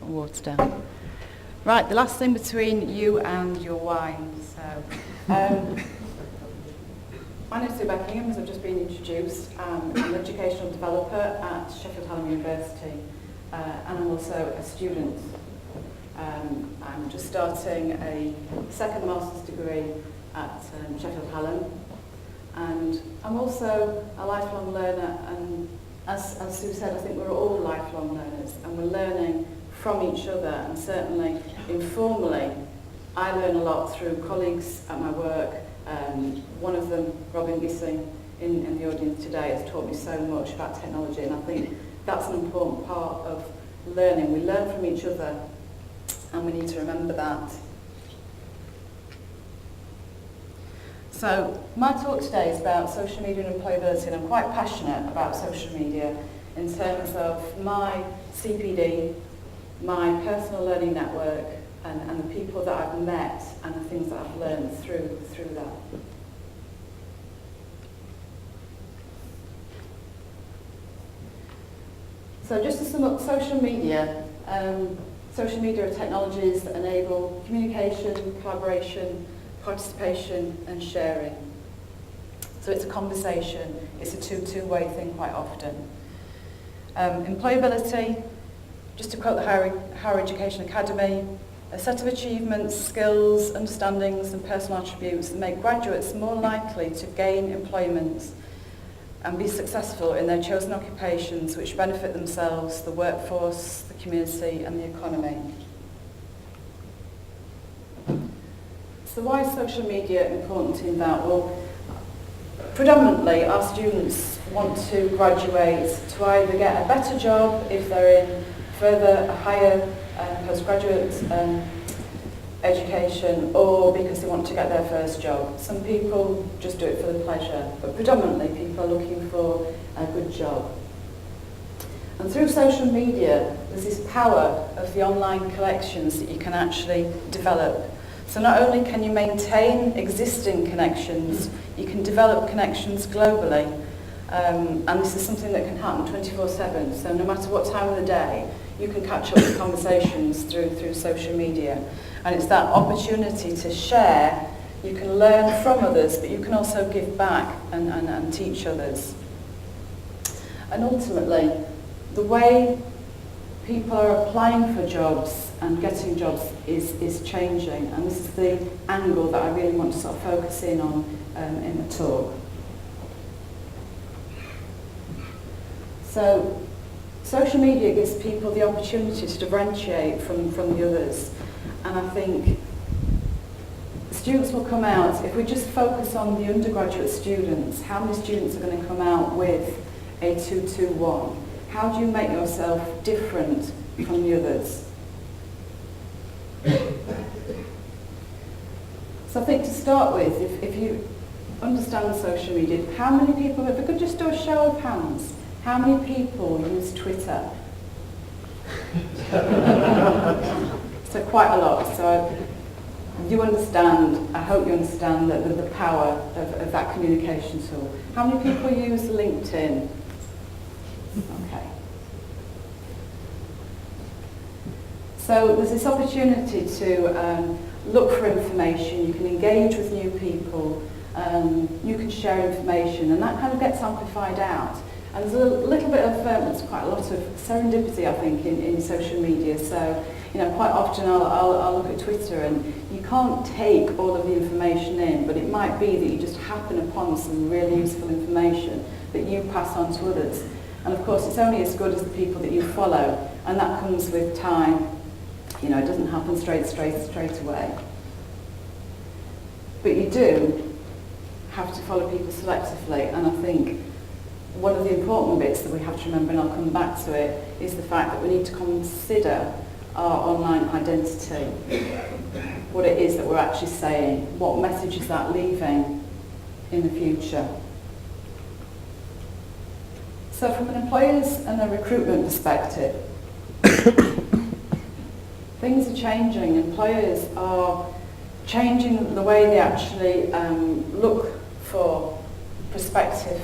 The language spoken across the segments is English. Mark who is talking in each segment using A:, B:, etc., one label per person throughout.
A: Put water down. Right, the last thing between you and your wine. So, my name is Beckingham, as I've just been introduced. I'm an educational developer at Sheffield Hallam University, and I'm also a student. I'm just starting a second master's degree at Sheffield Hallam, and I'm also a lifelong learner, and as Sue said, I think we're all lifelong learners, and we're learning from each other, and certainly informally I learn a lot through colleagues at my work. One of them, Robin Gissing, in the audience today, has taught me so much about technology, and I think that's an important part of learning. We learn from each other, and we need to remember that. So my talk today is about social media and employability, and I'm quite passionate about social media in terms of my CPD, my personal learning network, and the people that I've met and the things that I've learned through that. So just to sum up, social media are technologies that enable communication, collaboration, participation and sharing. So it's a conversation, it's a two-way thing quite often. Employability, just to quote the Higher Education Academy, a set of achievements, skills, understandings and personal attributes that make graduates more likely to gain employment and be successful in their chosen occupations which benefit themselves, the workforce, the community and the economy. So why is social media important in that? Well, predominantly our students want to graduate to either get a better job if they're in a higher postgraduate education, or because they want to get their first job. Some people just do it for the pleasure, but predominantly people are looking for a good job. And through social media, there's this power of the online collections that you can actually develop. So not only can you maintain existing connections, you can develop connections globally. And this is something that can happen 24/7. So no matter what time of the day, you can catch up with conversations through social media. And it's that opportunity to share. You can learn from others, but you can also give back and teach others. And ultimately, the way people are applying for jobs and getting jobs is changing. And this is the angle that I really want to sort of focus in on in the talk. So, social media gives people the opportunity to differentiate from the others, and I think students will come out, if we just focus on the undergraduate students, how many students are going to come out with a 221? How do you make yourself different from the others? So I think to start with, if you understand social media, how many people, if we could just do a show of hands, how many people use Twitter? So quite a lot. So you understand, I hope you understand the power of that communication tool. How many people use LinkedIn? Okay. So there's this opportunity to look for information, you can engage with new people, you can share information, and that kind of gets amplified out. And there's a little bit of, there's quite a lot of serendipity, I think, in social media. So, quite often I'll look at Twitter, and you can't take all of the information in, but it might be that you just happen upon some really useful information that you pass on to others. And of course, it's only as good as the people that you follow, and that comes with time. It doesn't happen straight away. But you do have to follow people selectively, and I think one of the important bits that we have to remember, and I'll come back to it, is the fact that we need to consider our online identity. What it is that we're actually saying, what message is that leaving in the future. So from an employers and a recruitment perspective, things are changing. Employers are changing the way they actually look for prospective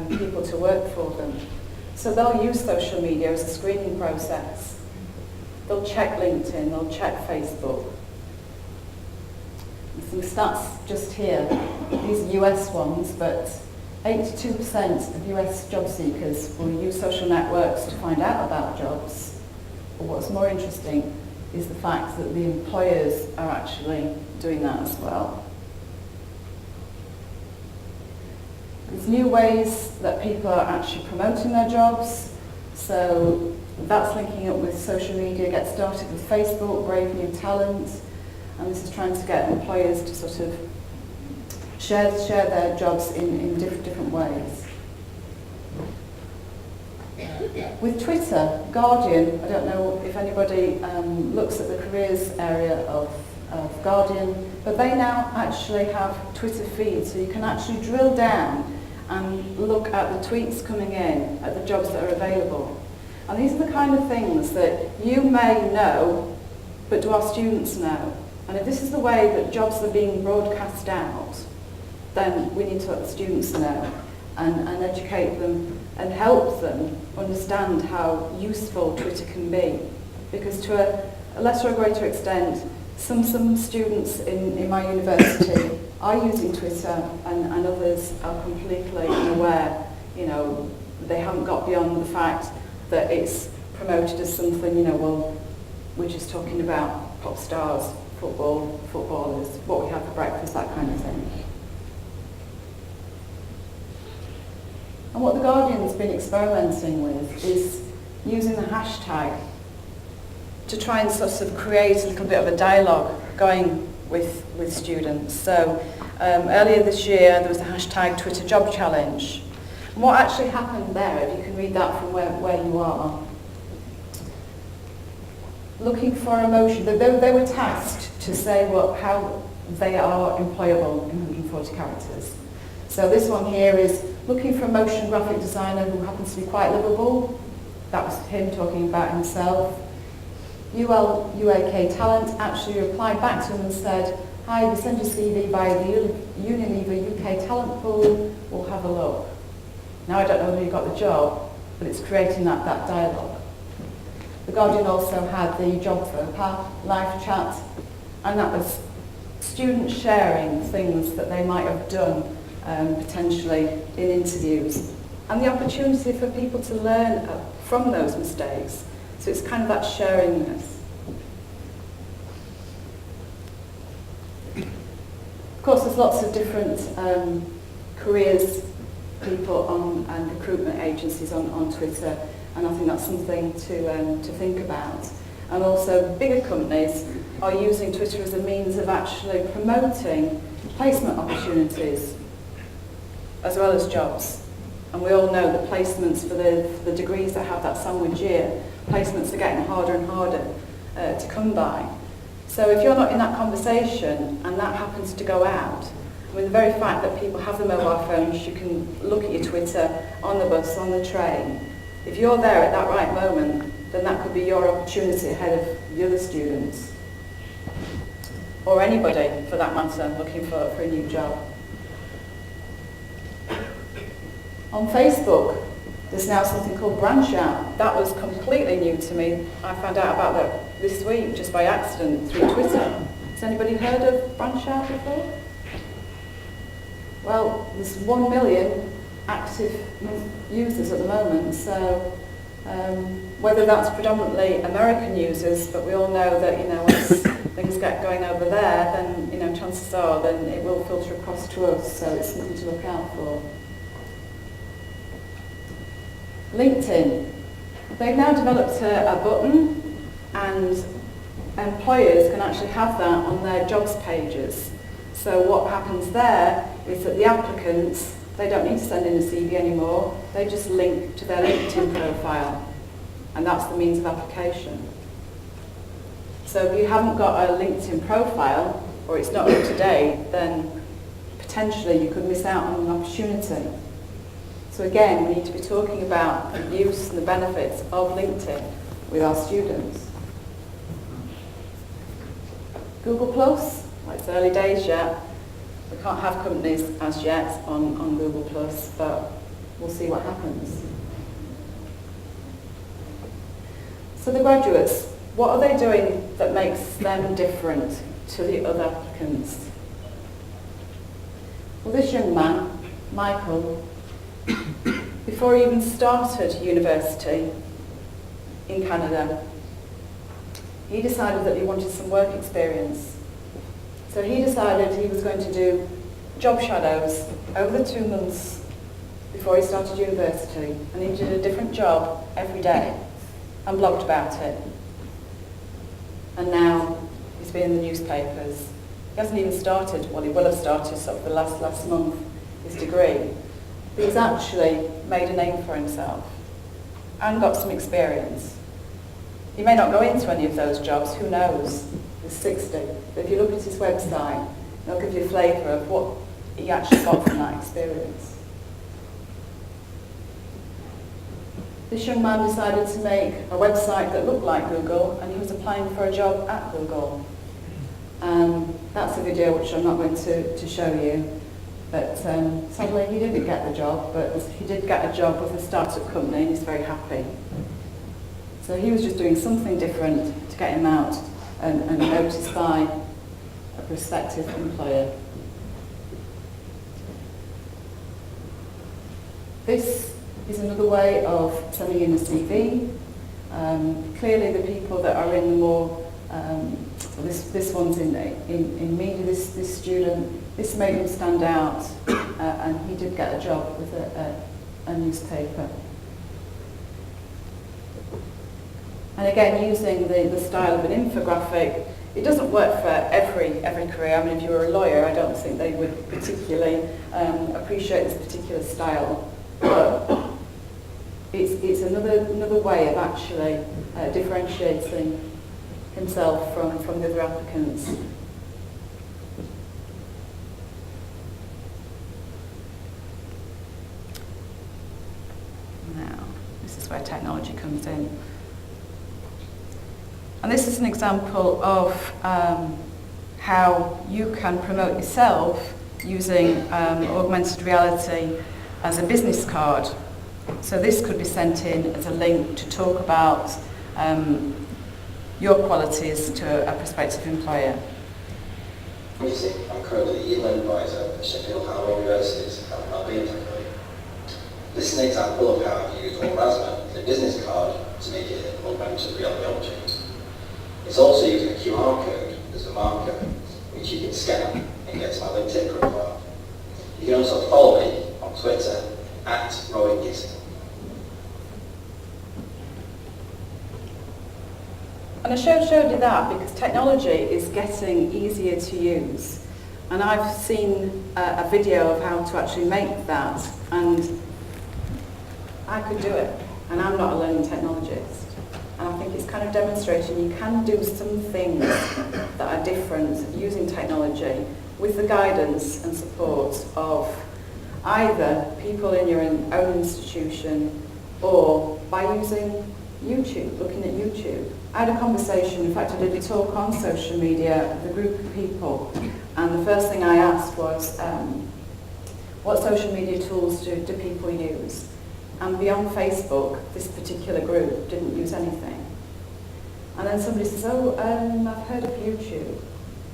A: people to work for them. So they'll use social media as a screening process. they'll check LinkedIn, they'll check Facebook. Some stats just here. These are US ones, but 82% of US job seekers will use social networks to find out about jobs. But what's more interesting is the fact that the employers are actually doing that as well. There's new ways that people are actually promoting their jobs. So that's linking up with social media. Get started with Facebook, Brave New Talent. And this is trying to get employers to sort of share their jobs in different ways. With Twitter, Guardian, I don't know if anybody looks at the careers area of Guardian, but they now actually have Twitter feeds, so you can actually drill down and look at the tweets coming in, at the jobs that are available. And these are the kind of things that you may know, but do our students know? And if this is the way that jobs are being broadcast out, then we need to let the students know and educate them and help them understand how useful Twitter can be. Because to a lesser or greater extent, some students in my university are using Twitter and others are completely unaware. You know, they haven't got beyond the fact that it's promoted as something, well, we're just talking about pop stars, footballers, what we have for breakfast, that kind of thing. And what the Guardian's been experimenting with is using the hashtag to try and sort of create a little bit of a dialogue going with students. So earlier this year there was the hashtag Twitter Job Challenge. And what actually happened there, if you can read that from where you are, looking for emotion, they were tasked to say how they are employable in 140 characters. So this one here is looking for a motion graphic designer who happens to be quite livable. That was him talking about himself. Ulcc Talent actually replied back to him and said, hi, we send your CV via the Unilever UK talent pool, we'll have a look. Now I don't know whether you got the job, but it's creating that dialogue. The Guardian also had the Job for live chat, and that was students sharing things that they might have done potentially in interviews, and the opportunity for people to learn from those mistakes. So it's kind of that sharingness. Of course, there's lots of different careers people and recruitment agencies on Twitter, and I think that's something to think about. And also bigger companies are using Twitter as a means of actually promoting placement opportunities as well as jobs. And we all know that placements for the degrees that have that sandwich year, placements are getting harder and harder to come by. So if you're not in that conversation and that happens to go out, I mean, the very fact that people have the mobile phones, you can look at your Twitter on the bus, on the train. If you're there at that right moment, then that could be your opportunity ahead of the other students. Or anybody, for that matter, looking for a new job. On Facebook, there's now something called Branch Out. That was completely new to me. I found out about that this week just by accident through Twitter. Has anybody heard of Branch Out before? Well, there's 1 million active users at the moment, so whether that's predominantly American users, but we all know that, once things get going over there, then, chances are then it will filter across to us, so it's something to look out for. LinkedIn. They've now developed a button, and employers can actually have that on their jobs pages. So what happens there is that the applicants, they don't need to send in a CV anymore, they just link to their LinkedIn profile, and that's the means of application. So if you haven't got a LinkedIn profile, or it's not up to date, then potentially you could miss out on an opportunity. So again, we need to be talking about the use and the benefits of LinkedIn with our students. Google Plus, well, it's early days yet. We can't have companies as yet on Google Plus, but we'll see what happens. So the graduates, What are they doing that makes them different to the other applicants? Well, this young man, Michael, before he even started university in Canada, he decided that he wanted some work experience. So he decided he was going to do job shadows over the 2 months before he started university, and he did a different job every day and blogged about it. And now he's been in the newspapers. He hasn't even started, well, he will have started sort of the last month, his degree. But he's actually made a name for himself and got some experience. He may not go into any of those jobs, who knows? He's 60. But if you look at his website, it'll give you a flavour of what he actually got from that experience. This young man decided to make a website that looked like Google, and he was applying for a job at Google. That's a video which I'm not going to show you, but sadly he didn't get the job, but he did get a job with a startup company and he's very happy. So he was just doing something different to get him out and noticed by a prospective employer. This is another way of sending in a CV. Clearly the people that are in the more, so this one's in media, this student, this made him stand out, and he did get a job with a newspaper. And again, using the style of an infographic, it doesn't work for every career. I mean, if you were a lawyer, I don't think they would particularly appreciate this particular style. But it's another way of actually differentiating himself from the other applicants. Now, this is where technology comes in. And this is an example of how you can promote yourself using augmented reality as a business card. So this could be sent in as a link to talk about your qualities to a prospective employer.
B: Music, I'm currently the E-Learn advisor at Sheffield Hallam University's Health and Wellbeing Technology. This is an example of how I've used Aurasma as a business card to make it an augmented reality object. It's also using a QR code as a marker, which you can scan and get to my LinkedIn profile. You can also follow me on Twitter @RowingGiston.
A: And I showed you that because technology is getting easier to use. And I've seen a video of how to actually make that, and I could do it. And I'm not a learning technologist. And I think it's kind of demonstrating you can do some things that are different using technology with the guidance and support of either people in your own institution or by using YouTube, looking at YouTube. I had a conversation, in fact I did a talk on social media with a group of people, and the first thing I asked was what social media tools do people use? And beyond Facebook, this particular group didn't use anything. And then somebody says, I've heard of YouTube,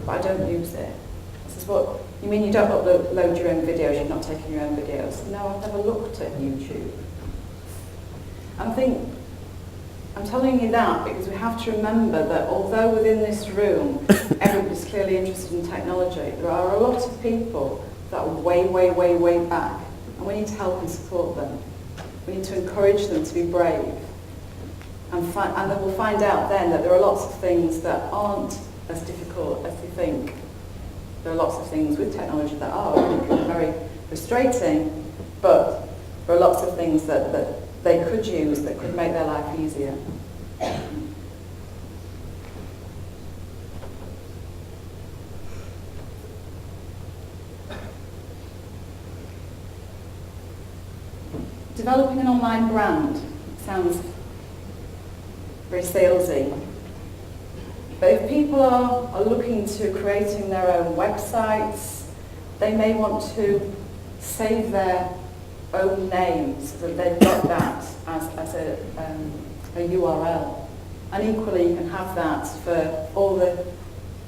A: but I don't use it. I says, what, you mean you don't upload your own videos, you're not taking your own videos? No, I've never looked at YouTube. And I think, I'm telling you that because we have to remember that although within this room, everybody's clearly interested in technology, there are a lot of people that are way back, and we need to help and support them. We need to encourage them to be brave. And then we'll find out then that there are lots of things that aren't as difficult as we think. There are lots of things with technology that are really very frustrating, but there are lots of things that they could use that could make their life easier. Developing an online brand sounds very salesy. But if people are looking to creating their own websites, they may want to save their own name so that they've got that as a URL. And equally, you can have that for all the,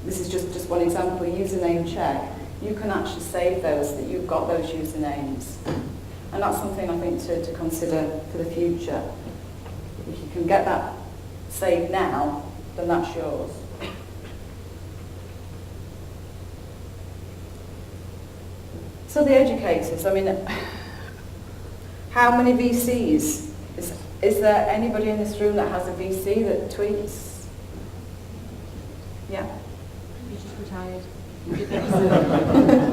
A: this is just one example, username check. You can actually save those, that you've got those usernames. And that's something I think to consider for the future. If you can get that saved now, then that's yours. So the educators, I mean, how many VCs? Is there anybody in this room that has a VC that tweets? Yeah?
C: You just retired.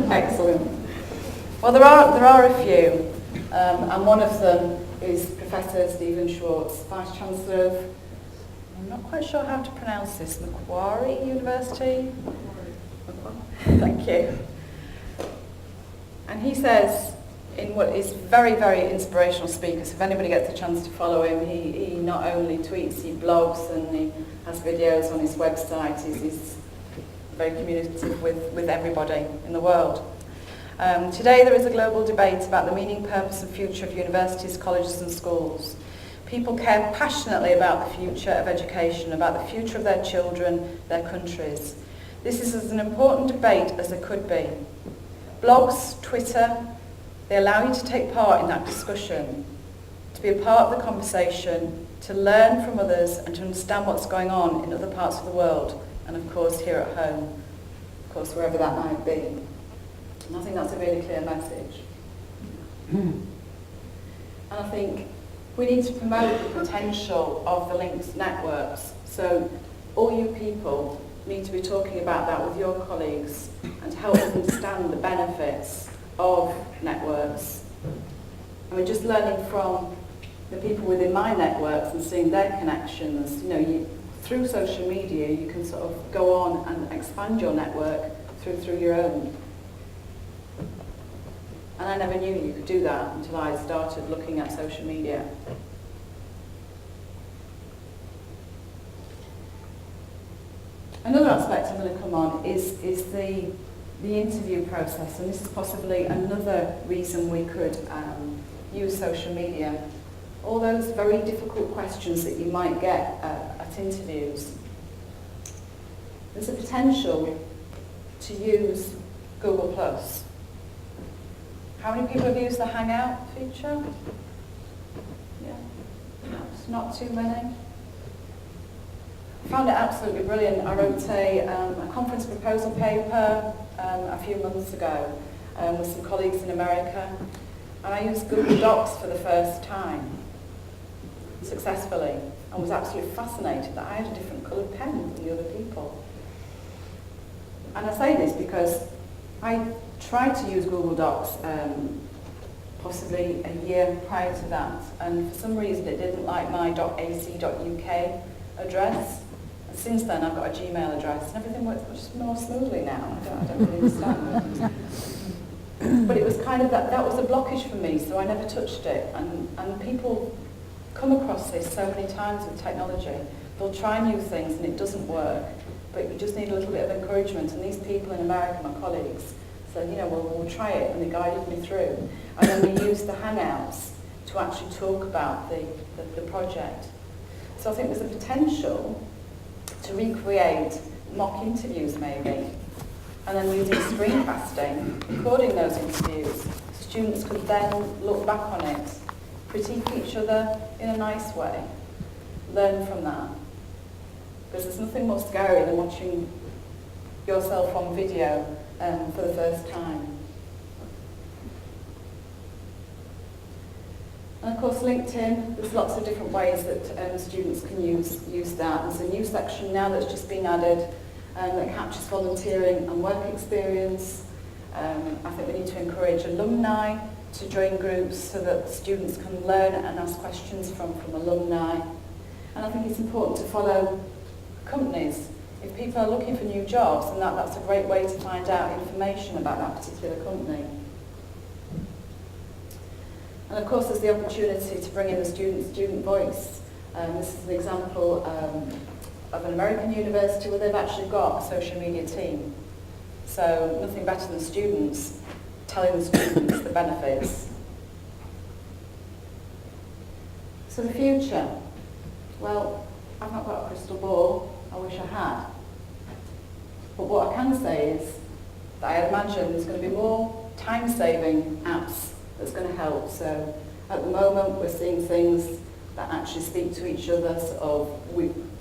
A: Excellent. Well, there are a few, and one of them is Professor Stephen Schwartz, Vice Chancellor of, I'm not quite sure how to pronounce this, Macquarie University? Thank you. And he says, in what is very, very inspirational speaker, so if anybody gets a chance to follow him, he not only tweets, he blogs and he has videos on his website, he's very communicative with everybody in the world. Today there is a global debate about the meaning, purpose and future of universities, colleges and schools. People care passionately about the future of education, about the future of their children, their countries. This is as an important debate as there could be. Blogs, Twitter, they allow you to take part in that discussion, to be a part of the conversation, to learn from others and to understand what's going on in other parts of the world, and of course here at home, of course wherever that might be. And I think that's a really clear message. And I think we need to promote the potential of the linked networks. So all you people need to be talking about that with your colleagues and to help them understand the benefits of networks. I mean, just learning from the people within my networks and seeing their connections, through social media you can sort of go on and expand your network through your own. And I never knew you could do that until I started looking at social media. Another aspect I'm going to come on is the interview process, and this is possibly another reason we could use social media. All those very difficult questions that you might get at interviews. There's a potential to use Google+. How many people have used the Hangout feature? Yeah, it's not too many. I found it absolutely brilliant. I wrote a conference proposal paper a few months ago with some colleagues in America, and I used Google Docs for the first time successfully. I was absolutely fascinated that I had a different coloured pen than the other people. And I say this because I tried to use Google Docs possibly a year prior to that, and for some reason it didn't like my .ac.uk address. And since then I've got a Gmail address and everything works much more smoothly now. I don't really understand. But it was kind of that was a blockage for me, so I never touched it. And people come across this so many times with technology. They'll try new things and it doesn't work, but you just need a little bit of encouragement. And these people in America, my colleagues, said, we'll try it, and they guided me through. And then we used the Hangouts to actually talk about the project. So I think there's a potential to recreate mock interviews maybe, and then using screencasting, recording those interviews. Students could then look back on it, critique each other in a nice way, learn from that. Because there's nothing more scary than watching yourself on video for the first time. And of course LinkedIn, there's lots of different ways that students can use that. There's a new section now that's just been added that captures volunteering and work experience. I think we need to encourage alumni to join groups so that students can learn and ask questions from alumni. And I think it's important to follow companies. If people are looking for new jobs, then that's a great way to find out information about that particular company. And of course there's the opportunity to bring in the student voice. This is an example of an American university where they've actually got a social media team. So nothing better than students telling the students the benefits. So the future. Well, I've not got a crystal ball. I wish I had. But what I can say is that I imagine there's going to be more time-saving apps that's going to help. So at the moment, we're seeing things that actually speak to each other, sort of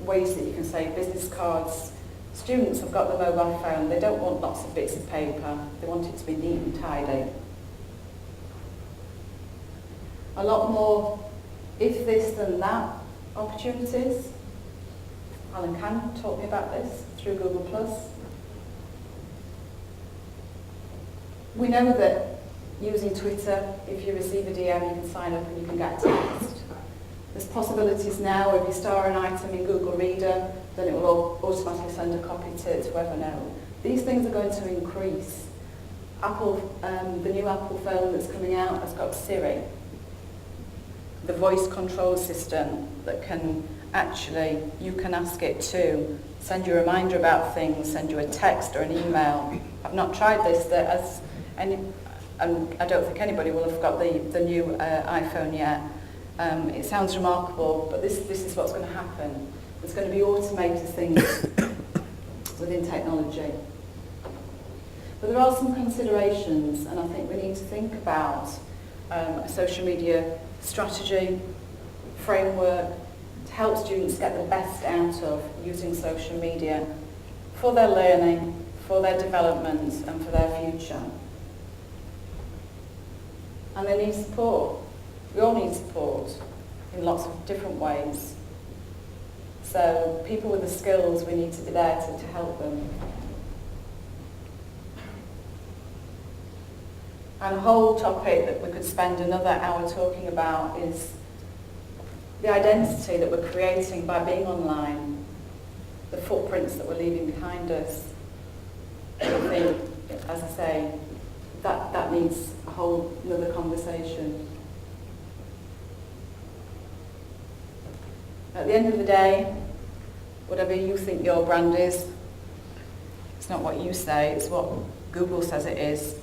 A: ways that you can say business cards. Students have got the mobile phone. They don't want lots of bits of paper. They want it to be neat and tidy. A lot more if this then that opportunities. Alan can talk me about this through Google+. We know that using Twitter, if you receive a DM, you can sign up and you can get a text. There's possibilities now, if you star an item in Google Reader, then it will automatically send a copy to whoever knows. These things are going to increase. Apple, the new Apple phone that's coming out has got Siri, the voice control system that can actually, you can ask it to send you a reminder about things, send you a text or an email. I've not tried this, and I don't think anybody will have got the new iPhone yet. It sounds remarkable, but this is what's going to happen. There's going to be automated things within technology. But there are some considerations, and I think we need to think about a social media strategy, framework, to help students get the best out of using social media for their learning, for their development, and for their future. And they need support. We all need support in lots of different ways. So people with the skills, we need to be there to help them. And a whole topic that we could spend another hour talking about is the identity that we're creating by being online, the footprints that we're leaving behind us. I think, as I say, that needs a whole another conversation. At the end of the day, whatever you think your brand is, it's not what you say, it's what Google says it is.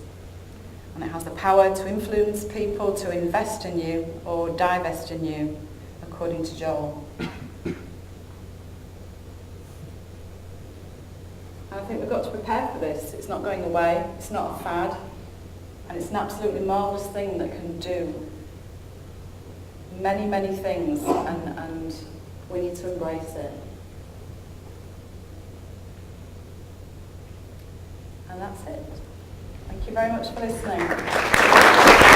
A: And it has the power to influence people to invest in you or divest in you, according to Joel. And I think we've got to prepare for this. It's not going away, it's not a fad, and it's an absolutely marvellous thing that can do many, many things, and we need to embrace it. And that's it. Thank you very much for listening.